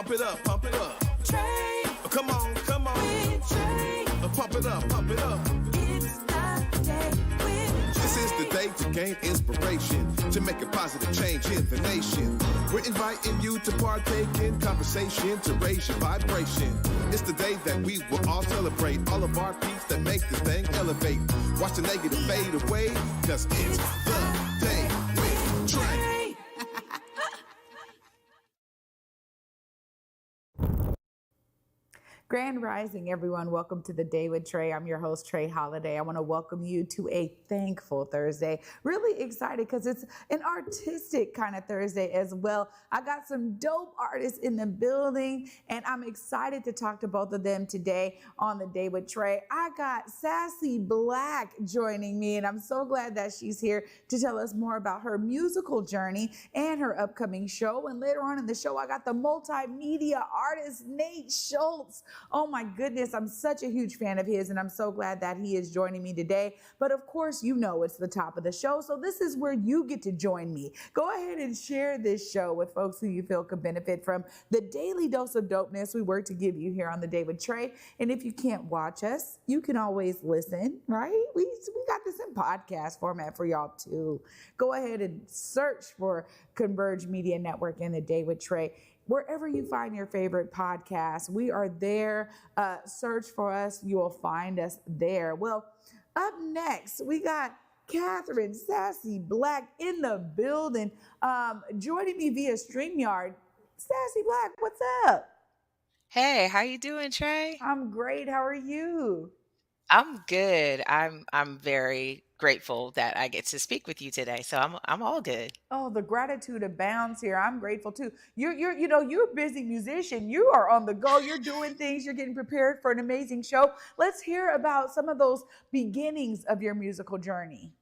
Pump it up, pump it up. Trae. Come on, come on. With Trae. Pump it up, pump it up. It's the day with This is the day to gain inspiration, to make a positive change in the nation. We're inviting you to partake in conversation, to raise your vibration. It's the day that we will all celebrate all of our peeps that make this thing elevate. Watch the negative fade away, cause it's the day with Trae. Grand Rising, everyone. Welcome to the Day with Trae. I'm your host, Trae Holiday. I want to welcome you to a thankful Thursday. Really excited because it's an artistic kind of Thursday as well. I got some dope artists in the building, and I'm excited to talk to both of them today on the Day with Trae. I got SassyBlack joining me, and I'm so glad that she's here to tell us more about her musical journey and her upcoming show. And later on in the show, I got the Multimedia Artist, Nate Shultz. Oh my goodness, I'm such a huge fan of his, and I'm so glad that he is joining me today. But of course, you know it's the top of the show, so this is where you get to join me. Go ahead and share this show with folks who you feel could benefit from the daily dose of dopeness we work to give you here on the Day with Trae. And if you can't watch us, you can always listen, right? We got this in podcast format for y'all too. Go ahead and search for Converge Media Network and the Day with Trae. Wherever you find your favorite podcast, we are there. Search for us. You will find us there. Well, up next, we got Catherine SassyBlack in the building. Joining me via StreamYard. SassyBlack, what's up? Hey, how you doing, Trae? I'm great. How are you? I'm good. I'm very grateful that I get to speak with you today. So I'm all good. Oh, the gratitude abounds here. I'm grateful too. You're a busy musician. You are on the go. You're doing things. You're getting prepared for an amazing show. Let's hear about some of those beginnings of your musical journey.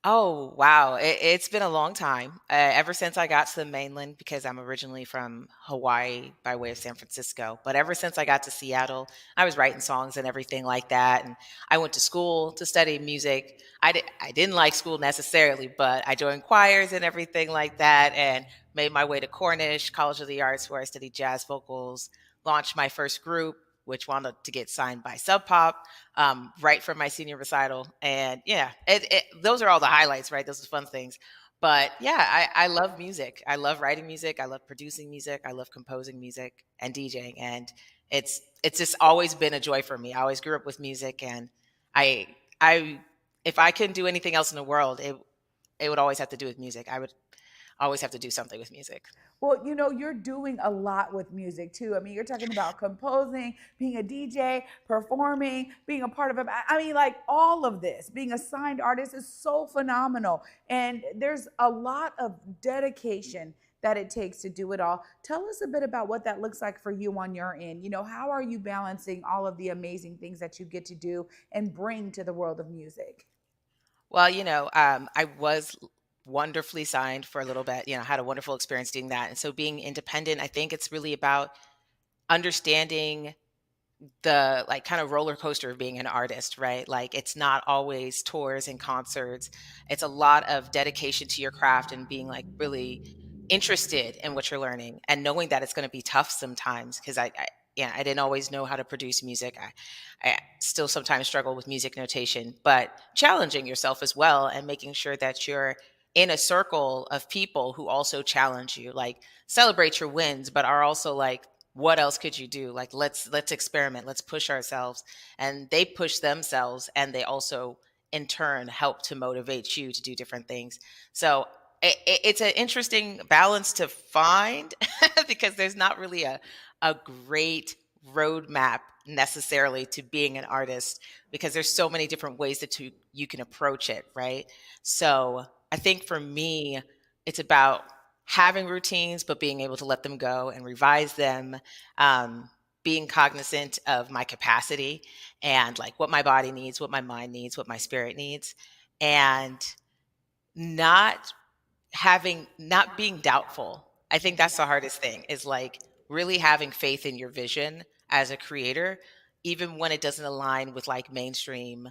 Oh, wow. It's been a long time, ever since I got to the mainland, because I'm originally from Hawaii by way of San Francisco. But ever since I got to Seattle, I was writing songs and everything like that. And I went to school to study music. I didn't like school necessarily, but I joined choirs and everything like that, and made my way to Cornish, College of the Arts, where I studied jazz vocals, launched my first group, which wanted to get signed by Sub Pop, right from my senior recital. And yeah, those are all the highlights, right? Those are fun things. But yeah, I love music. I love writing music. I love producing music. I love composing music and DJing. And it's just always been a joy for me. I always grew up with music, and I if I couldn't do anything else in the world, it would always have to do with music. I would always have to do something with music. Well, you're doing a lot with music too. I mean, you're talking about composing, being a DJ, performing, being a part of it. I mean, like all of this, being a signed artist is so phenomenal. And there's a lot of dedication that it takes to do it all. Tell us a bit about what that looks like for you on your end. How are you balancing all of the amazing things that you get to do and bring to the world of music? Well, I was wonderfully signed for a little bit, had a wonderful experience doing that. And so being independent, I think it's really about understanding the kind of roller coaster of being an artist, right? Like it's not always tours and concerts. It's a lot of dedication to your craft and being really interested in what you're learning, and knowing that it's going to be tough sometimes, because I didn't always know how to produce music. I still sometimes struggle with music notation, but challenging yourself as well and making sure that you're in a circle of people who also challenge you, celebrate your wins, but are also what else could you do? Let's experiment, let's push ourselves. And they push themselves, and they also in turn help to motivate you to do different things. So it's an interesting balance to find because there's not really a great roadmap necessarily to being an artist, because there's so many different ways that you can approach it, right? So I think for me, it's about having routines, but being able to let them go and revise them, being cognizant of my capacity and what my body needs, what my mind needs, what my spirit needs, and not being doubtful. I think that's the hardest thing, is really having faith in your vision as a creator, even when it doesn't align with mainstream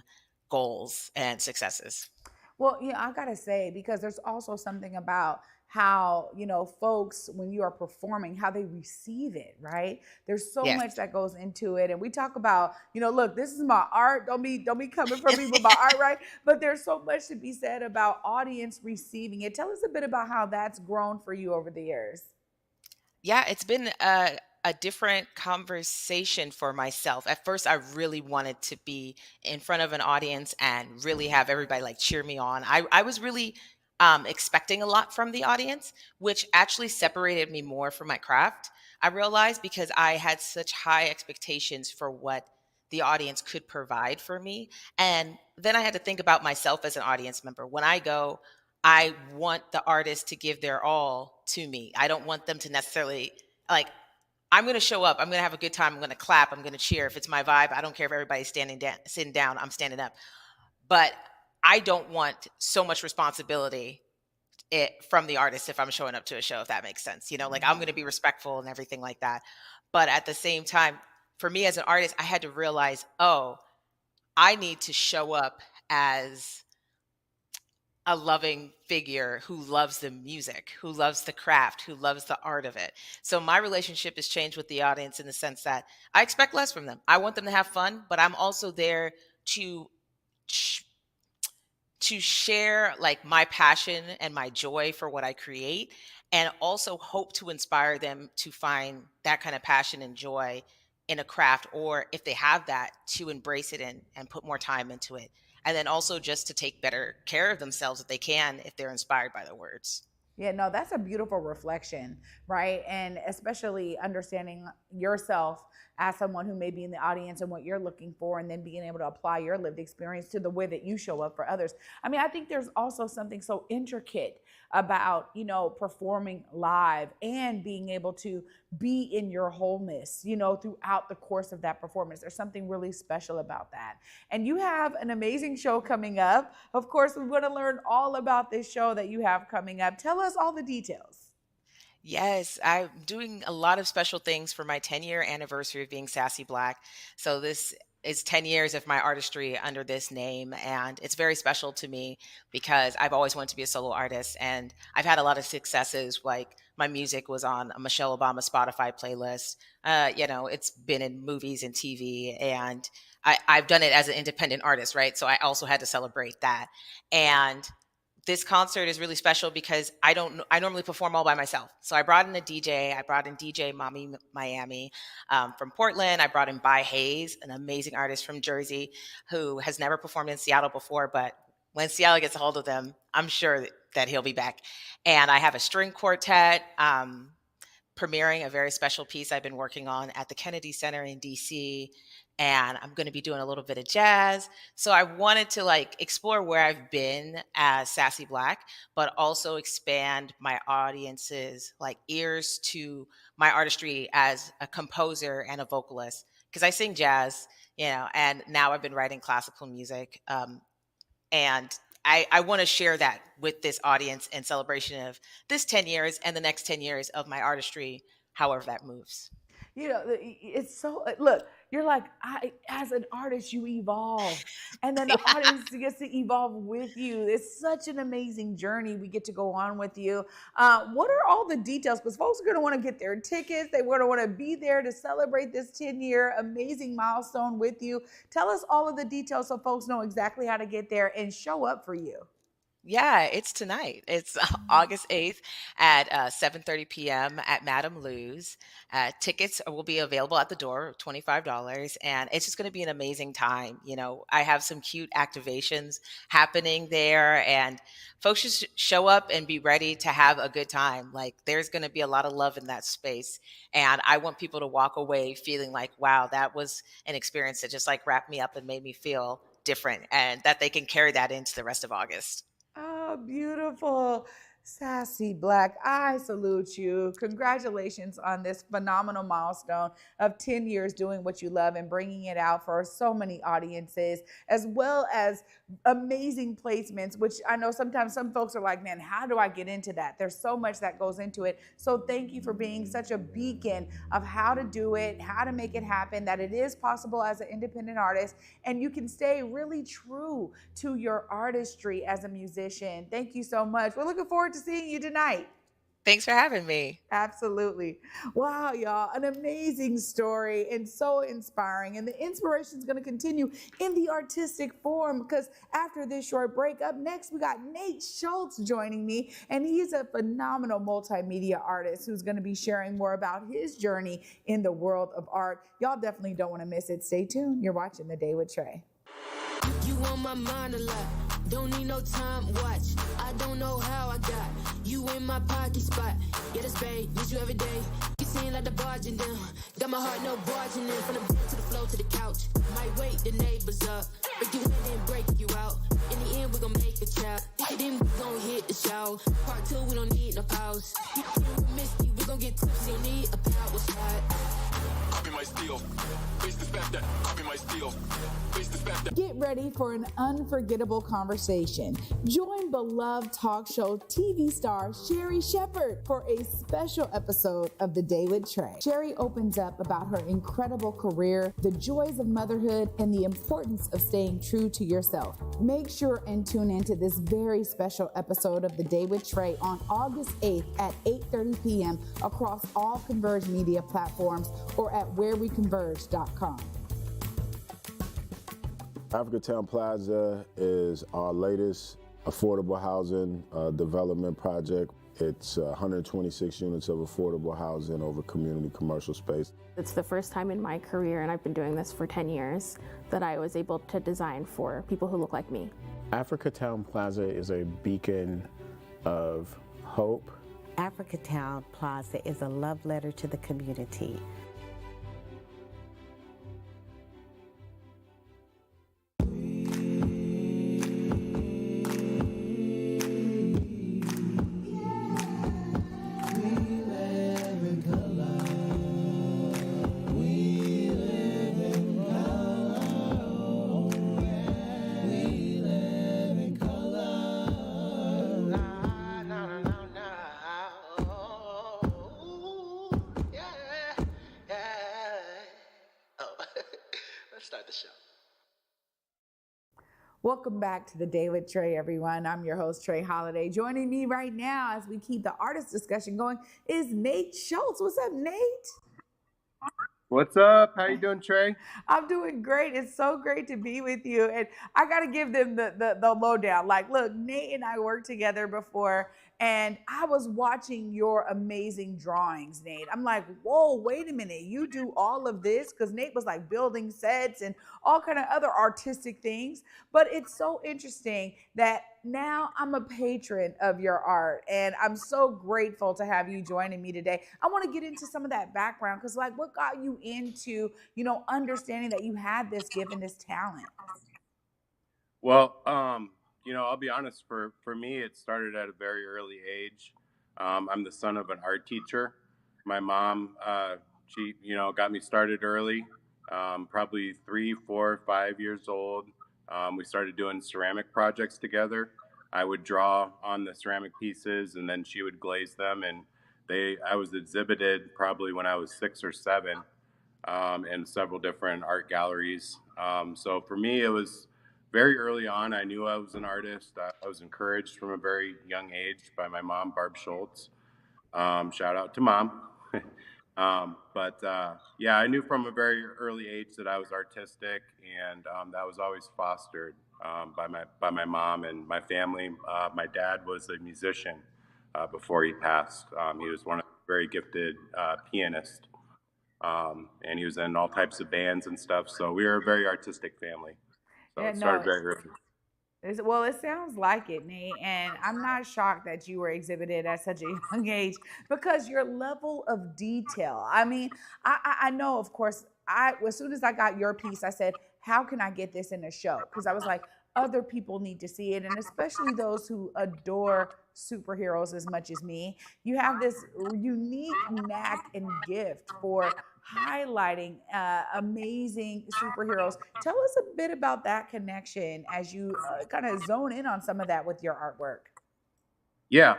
goals and successes. Well, I gotta say, because there's also something about how, you know, folks, when you are performing, how they receive it, right? There's so Yes. much that goes into it. And we talk about, you know, look, this is my art. Don't be coming for me with my art, right? But there's so much to be said about audience receiving it. Tell us a bit about how that's grown for you over the years. Yeah, it's been a different conversation for myself. At first, I really wanted to be in front of an audience and really have everybody like cheer me on. I was really expecting a lot from the audience, which actually separated me more from my craft. I realized because I had such high expectations for what the audience could provide for me. And then I had to think about myself as an audience member. When I go, I want the artist to give their all to me. I don't want them to necessarily like I'm going to show up. I'm going to have a good time. I'm going to clap. I'm going to cheer. If it's my vibe, I don't care if everybody's standing down, sitting down. I'm standing up. But I don't want so much responsibility from the artist if I'm showing up to a show, if that makes sense. You know, like I'm going to be respectful and everything like that. But at the same time, for me as an artist, I had to realize, oh, I need to show up as a loving figure who loves the music, who loves the craft, who loves the art of it. So my relationship has changed with the audience in the sense that I expect less from them. I want them to have fun, but I'm also there to sh- to share like my passion and my joy for what I create, and also hope to inspire them to find that kind of passion and joy in a craft, or if they have that, to embrace it and put more time into it. And then also just to take better care of themselves if they can, if they're inspired by the words. Yeah, no, that's a beautiful reflection, right? And especially understanding yourself as someone who may be in the audience and what you're looking for, and then being able to apply your lived experience to the way that you show up for others. I mean, I think there's also something so intricate about, you know, performing live and being able to be in your wholeness, you know, throughout the course of that performance. There's something really special about that. And you have an amazing show coming up. Of course, we want to learn all about this show that you have coming up. Tell us all the details. Yes, I'm doing a lot of special things for my 10-year anniversary of being Sassy Black. So this is 10 years of my artistry under this name, and it's very special to me because I've always wanted to be a solo artist, and I've had a lot of successes. Like my music was on a Michelle Obama Spotify playlist. You know, it's been in movies and TV, and I've done it as an independent artist, right? So I also had to celebrate that. And this concert is really special because I normally perform all by myself. So I brought in a DJ. I brought in DJ Mommy Miami from Portland. I brought in By Hayes, an amazing artist from Jersey who has never performed in Seattle before, but when Seattle gets a hold of them, I'm sure that he'll be back. And I have a string quartet premiering a very special piece I've been working on at the Kennedy Center in DC. And I'm going to be doing a little bit of jazz. So I wanted to like explore where I've been as Sassy Black, but also expand my audience's like ears to my artistry as a composer and a vocalist. Because I sing jazz, you know, and now I've been writing classical music. And I want to share that with this audience in celebration of this 10 years and the next 10 years of my artistry, however that moves. You know, it's so, look, you're like, as an artist, you evolve. And then the audience gets to evolve with you. It's such an amazing journey we get to go on with you. What are all the details? Because folks are going to want to get their tickets. They're going to want to be there to celebrate this 10-year amazing milestone with you. Tell us all of the details so folks know exactly how to get there and show up for you. Yeah, it's tonight. It's August 8th at 7:30 p.m. at Madame Lou's. Tickets will be available at the door, $25, and it's just going to be an amazing time. You know, I have some cute activations happening there, and folks just show up and be ready to have a good time. Like, there's going to be a lot of love in that space, and I want people to walk away feeling like, wow, that was an experience that just like wrapped me up and made me feel different, and that they can carry that into the rest of August. Oh, beautiful. Sassy Black, I salute you. Congratulations on this phenomenal milestone of 10 years doing what you love and bringing it out for so many audiences, as well as amazing placements, which I know sometimes some folks are like, man, how do I get into that? There's so much that goes into it. So thank you for being such a beacon of how to do it, how to make it happen, that it is possible as an independent artist, and you can stay really true to your artistry as a musician. Thank you so much. We're looking forward to seeing you tonight. Thanks for having me. Absolutely. Wow, y'all. An amazing story and so inspiring. And the inspiration is going to continue in the artistic form because after this short break, up next, we got Nate Shultz joining me. And he's a phenomenal multimedia artist who's going to be sharing more about his journey in the world of art. Y'all definitely don't want to miss it. Stay tuned. You're watching The Day with Trae. You on my mind a lot. Don't need no time watch. I don't know how I got you in my pocket spot. Yeah, that's babe, need you every day. You seem like the barging down. Got my heart no barging in. From the bed to the floor to the couch. Might wake the neighbors up. Break you in and break you out. In the end, we gon' make a child. Then we gon' hit the show. Part 2, we don't need no pause. You miss me, we gon' get tipsy. Don't need a power shot. Copy my steel. Face the fact that copy my steel. Face the fact that. Get ready for an unforgettable conversation. Join beloved talk show TV star Sherry Shepherd for a special episode of The Day with Trae. Sherry opens up about her incredible career, the joys of motherhood, and the importance of staying true to yourself. Make sure and tune into this very special episode of The Day with Trae on August 8th at 8:30 p.m. across all Converge media platforms or at whereweconverge.com. Africatown Plaza is our latest affordable housing development project. It's 126 units of affordable housing over community commercial space. It's the first time in my career, and I've been doing this for 10 years, that I was able to design for people who look like me. Africatown Plaza is a beacon of hope. Africatown Plaza is a love letter to the community. Start the show. Welcome back to The Day with Trae, everyone. I'm your host, Trae Holiday. Joining me right now as we keep the artist discussion going is Nate Shultz. What's up, Nate? What's up? How you doing, Trae? I'm doing great. It's so great to be with you. And I got to give them the lowdown. Like, look, Nate and I worked together before, and I was watching your amazing drawings, Nate. I'm like, whoa, wait a minute. You do all of this? Because Nate was like building sets and all kind of other artistic things. But it's so interesting that now I'm a patron of your art, and I'm so grateful to have you joining me today. I want to get into some of that background because, like, what got you into, understanding that you had this gift and this talent? Well, I'll be honest. For me, it started at a very early age. I'm the son of an art teacher. My mom, she got me started early, probably 3, 4, 5 years old. We started doing ceramic projects together. I would draw on the ceramic pieces, and then she would glaze them. And I was exhibited probably when I was 6 or 7 in several different art galleries. So for me, it was very early on. I knew I was an artist. I was encouraged from a very young age by my mom, Barb Schultz. Shout out to Mom. Yeah, I knew from a very early age that I was artistic, and that was always fostered by my mom and my family. My dad was a musician before he passed. He was one of the very gifted pianists, and he was in all types of bands and stuff. So we were a very artistic family. So it started very early. Well, it sounds like it, Nate, and I'm not shocked that you were exhibited at such a young age because your level of detail. I mean, I know, of course, as soon as I got your piece, I said, how can I get this in a show? Because I was like, other people need to see it, and especially those who adore superheroes as much as me. You have this unique knack and gift for highlighting amazing superheroes. Tell us a bit about that connection as you kind of zone in on some of that with your artwork. Yeah,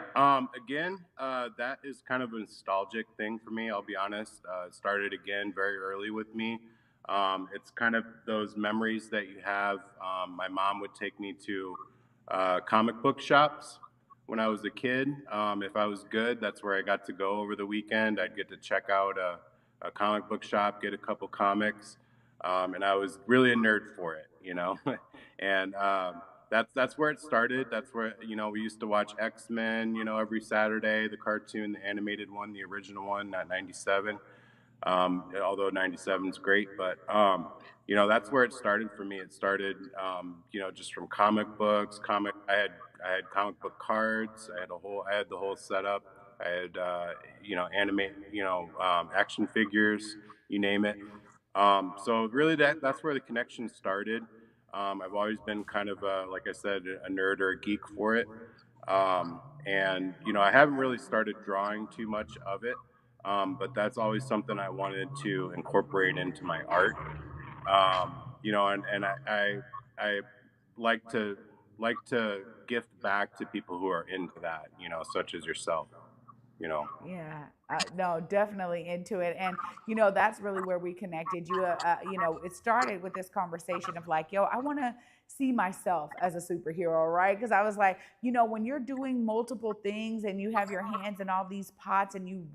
again, that is kind of a nostalgic thing for me, I'll be honest. It started again very early with me. It's kind of those memories that you have. My mom would take me to comic book shops when I was a kid. If I was good, that's where I got to go over the weekend. I'd get to check out a comic book shop, get a couple comics, and I was really a nerd for it, you know. And that's where it started. That's where, you know, we used to watch X-Men, you know, every Saturday, the cartoon, the animated one, the original one, not 97. Although 97 is great, but you know, that's where it started for me. It started, you know, just from comic books. I had comic book cards. I had the whole setup. I had, you know, action figures, you name it. So really, that's where the connection started. I've always been kind of, like I said, a nerd or a geek for it. And you know, I haven't really started drawing too much of it. But that's always something I wanted to incorporate into my art. You know, and I like to gift back to people who are into that, you know, such as yourself, you know. Yeah, no, definitely into it. And, you know, that's really where we connected. You know, it started with this conversation of like, yo, I want to see myself as a superhero, right? Because I was like, you know, when you're doing multiple things and you have your hands in all these pots and you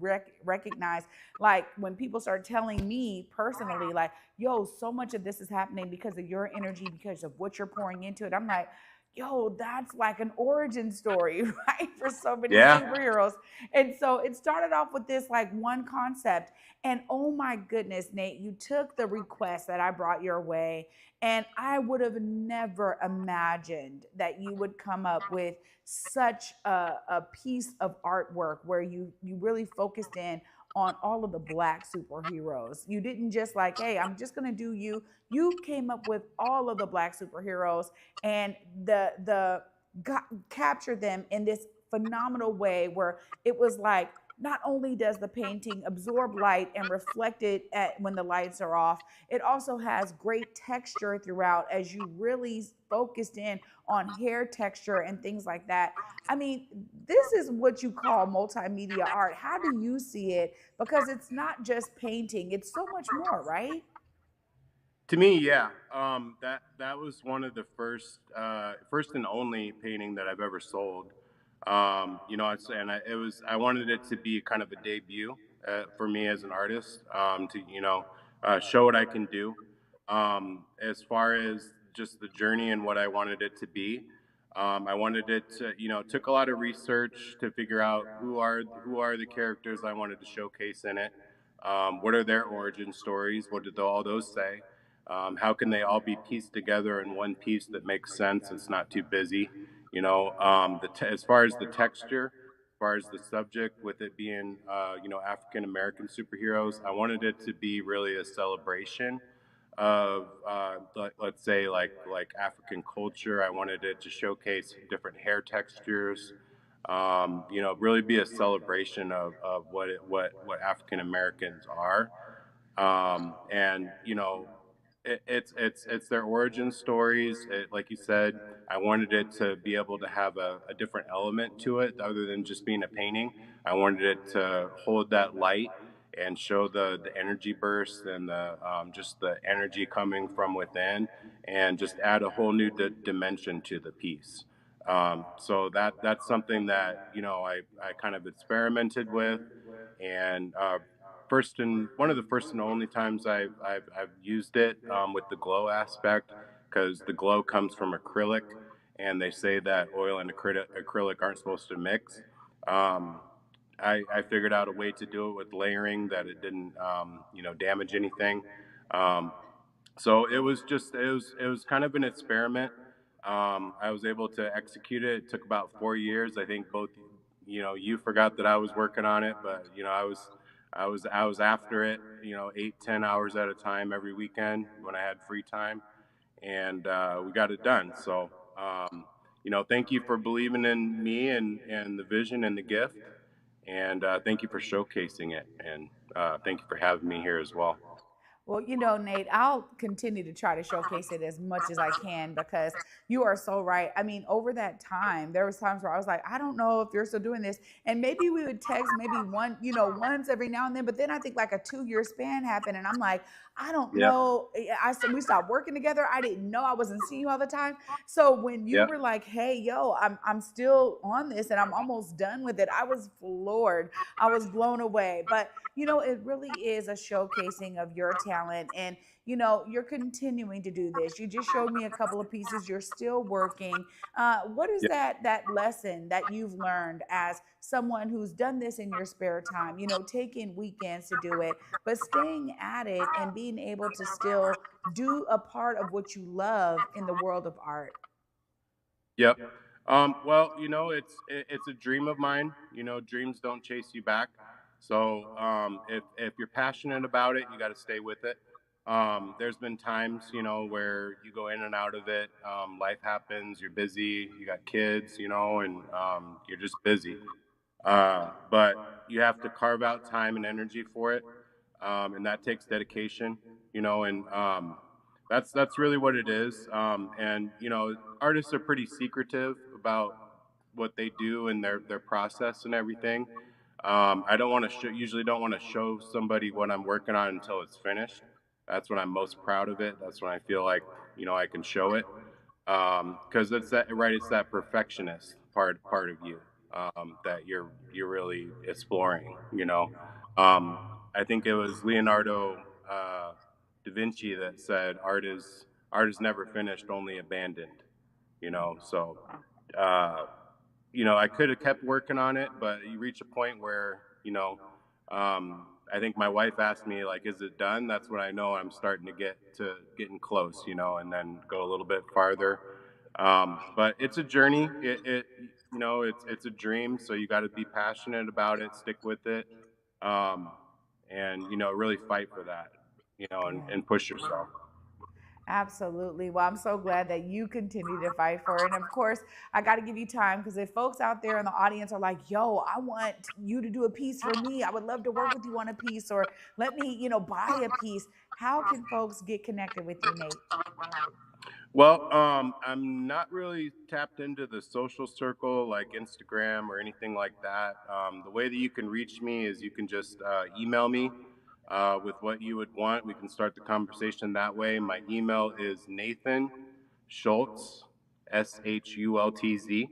recognize, like when people start telling me personally, like, yo, so much of this is happening because of your energy, because of what you're pouring into it. I'm like, yo, that's like an origin story, right? For so many superheroes. And so it started off with this like one concept. And oh my goodness, Nate, you took the request that I brought your way. And I would have never imagined that you would come up with such a piece of artwork where you really focused in on all of the Black superheroes. You didn't just like, hey, I'm just gonna do you. You came up with all of the Black superheroes and captured them in this phenomenal way where it was like, not only does the painting absorb light and reflect it when the lights are off, it also has great texture throughout as you really focused in on hair texture and things like that. I mean, this is what you call multimedia art. How do you see it? Because it's not just painting, it's so much more, right? To me, yeah. That was one of the first and only painting that I've ever sold. You know, I wanted it to be kind of a debut for me as an artist, to, you know, show what I can do. As far as just the journey and what I wanted it to be, I wanted it to, you know, it took a lot of research to figure out who are the characters I wanted to showcase in it. What are their origin stories? What did all those say? How can they all be pieced together in one piece that makes sense? It's not too busy. You know, as far as the texture, as far as the subject, with it being, you know, African American superheroes, I wanted it to be really a celebration of, let's say, like African culture. I wanted it to showcase different hair textures. You know, really be a celebration of what African Americans are. And you know, it's their origin stories. Like you said, I wanted it to be able to have a different element to it other than just being a painting. I wanted it to hold that light and show the energy bursts and the just the energy coming from within, and just add a whole new dimension to the piece. So that's something that, you know, I kind of experimented with, and one of the first and only times I've used it with the glow aspect, because the glow comes from acrylic, and they say that oil and acrylic aren't supposed to mix. I figured out a way to do it with layering that it didn't, you know, damage anything. So it was kind of an experiment. I was able to execute it. It took about 4 years. I think both, you know, you forgot that I was working on it, but you know, I was after it, you know, 8-10 hours at a time every weekend when I had free time, and we got it done. So, you know, thank you for believing in me and the vision and the gift, and thank you for showcasing it, and thank you for having me here as well. Well, you know, Nate, I'll continue to try to showcase it as much as I can because you are so right. I mean, over that time, there was times where I was like, I don't know if you're still doing this. And maybe we would text maybe once every now and then. But then I think like a 2-year span happened. And I'm like, I don't Yep. know. I said we stopped working together. I didn't know I wasn't seeing you all the time. So when you Yep. were like, "Hey, yo, I'm still on this and I'm almost done with it," I was floored. I was blown away. But it really is a showcasing of your talent, and you're continuing to do this. You just showed me a couple of pieces. You're still working. What is Yep. that lesson that you've learned as someone who's done this in your spare time? Taking weekends to do it, but staying at it and being able to still do a part of what you love in the world of art. Yep. Well, it's a dream of mine. Dreams don't chase you back. So if you're passionate about it, you got to stay with it. There's been times, where you go in and out of it. Life happens. You're busy. You got kids, and you're just busy. But you have to carve out time and energy for it, and that takes dedication. And that's really what it is. And artists are pretty secretive about what they do and their process and everything. I don't want to usually don't want to show somebody what I'm working on until it's finished. That's when I'm most proud of it. That's when I feel like I can show it, because it's that perfectionist part of you, that you're really exploring. I think it was Leonardo da Vinci that said art is never finished, only abandoned. So I could have kept working on it, but you reach a point where I think my wife asked me, like, is it done? That's when I know I'm starting to getting close, and then go a little bit farther. But it's a journey. It's a dream. So you got to be passionate about it, stick with it, and really fight for that, and push yourself. Absolutely. Well, I'm so glad that you continue to fight for it. And of course, I got to give you time, because if folks out there in the audience are like, "Yo, I want you to do a piece for me. I would love to work with you on a piece, or let me, buy a piece." How can folks get connected with you, Nate? Well, I'm not really tapped into the social circle like Instagram or anything like that. The way that you can reach me is you can just email me with what you would want. We can start the conversation that way. My email is Nathan Shultz, SHULTZ,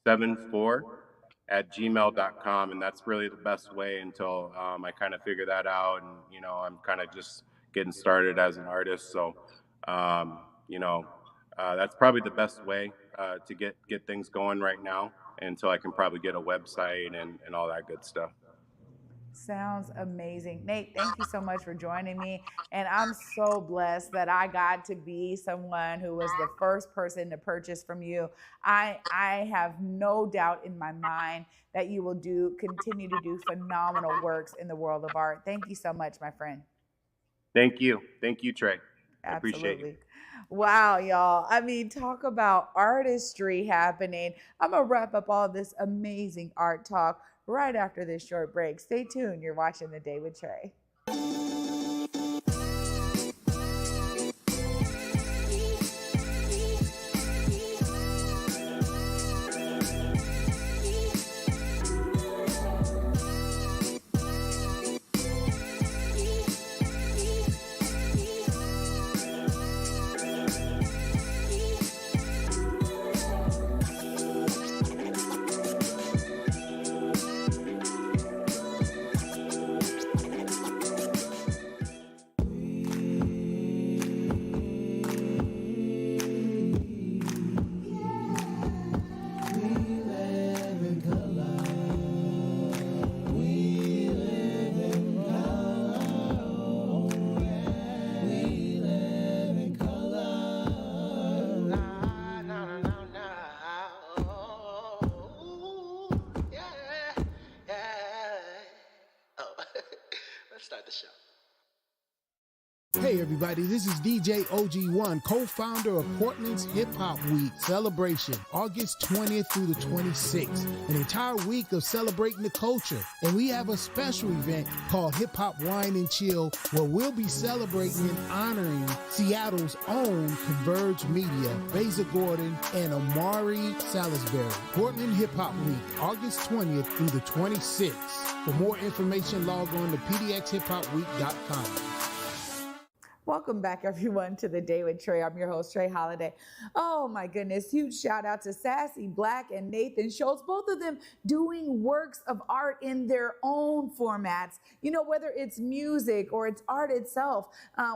74@gmail.com, and that's really the best way until I kind of figure that out, and I'm kind of just getting started as an artist. So that's probably the best way to get things going right now, until I can probably get a website and all that good stuff. Sounds amazing. Nate, thank you so much for joining me. And I'm so blessed that I got to be someone who was the first person to purchase from you. I have no doubt in my mind that you will continue to do phenomenal works in the world of art. Thank you so much, my friend. Thank you. Thank you, Trae. I Absolutely. appreciate it. Wow, y'all. I mean, talk about artistry happening. I'm going to wrap up all this amazing art talk right after this short break. Stay tuned. You're watching The Day with Trae. Start the show. Hey everybody, this is DJ OG1, co-founder of Portland's Hip Hop Week celebration, August 20th through the 26th, an entire week of celebrating the culture. And we have a special event called Hip Hop Wine and Chill, where we'll be celebrating and honoring Seattle's own Converge Media, Beza Gordon, and Amari Salisbury. Portland Hip Hop Week, August 20th through the 26th. For more information, log on to pdxhiphopweek.com. Welcome back, everyone, to The Day with Trae. I'm your host, Trae Holiday. Oh, my goodness. Huge shout out to SassyBlack and Nathan Shultz, both of them doing works of art in their own formats. You know, whether it's music or it's art itself,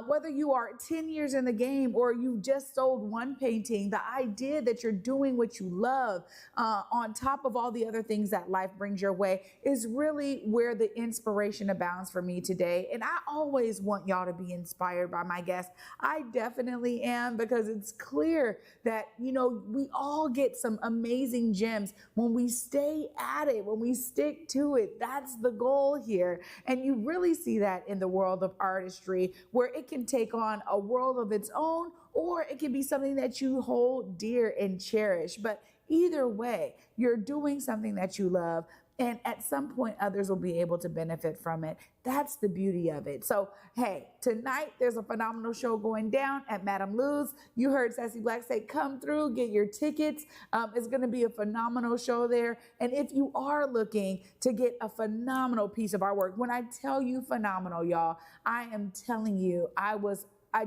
whether you are 10 years in the game or you just sold one painting, the idea that you're doing what you love on top of all the other things that life brings your way is really where the inspiration abounds for me today. And I always want y'all to be inspired by my guests. I definitely am, because it's clear that, you know, we all get some amazing gems when we stay at it, when we stick to it. That's the goal here. And you really see that in the world of artistry, where it can take on a world of its own, or it can be something that you hold dear and cherish. But either way, you're doing something that you love, and at some point, others will be able to benefit from it. That's the beauty of it. So, hey, tonight there's a phenomenal show going down at Madame Lou's. You heard SassyBlack say, come through, get your tickets. It's going to be a phenomenal show there. And if you are looking to get a phenomenal piece of artwork, when I tell you phenomenal, y'all, I am telling you, I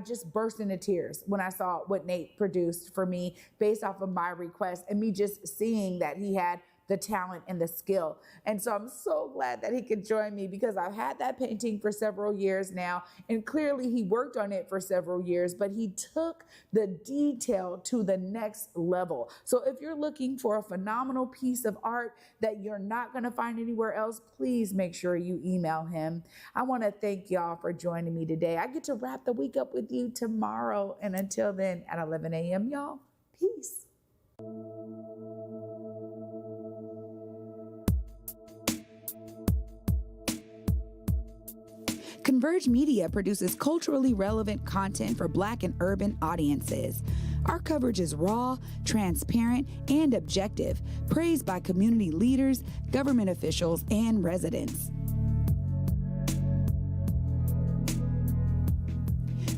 just burst into tears when I saw what Nate produced for me based off of my request, and me just seeing that he had the talent and the skill. And so I'm so glad that he could join me, because I've had that painting for several years now, and clearly he worked on it for several years, but he took the detail to the next level. So if you're looking for a phenomenal piece of art that you're not going to find anywhere else, please make sure you email him. I want to thank y'all for joining me today. I get to wrap the week up with you tomorrow. And until then, at 11 a.m., y'all, peace. Converge Media produces culturally relevant content for Black and urban audiences. Our coverage is raw, transparent, and objective, praised by community leaders, government officials, and residents.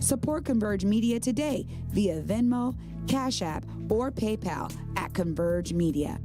Support Converge Media today via Venmo, Cash App, or PayPal at Converge Media.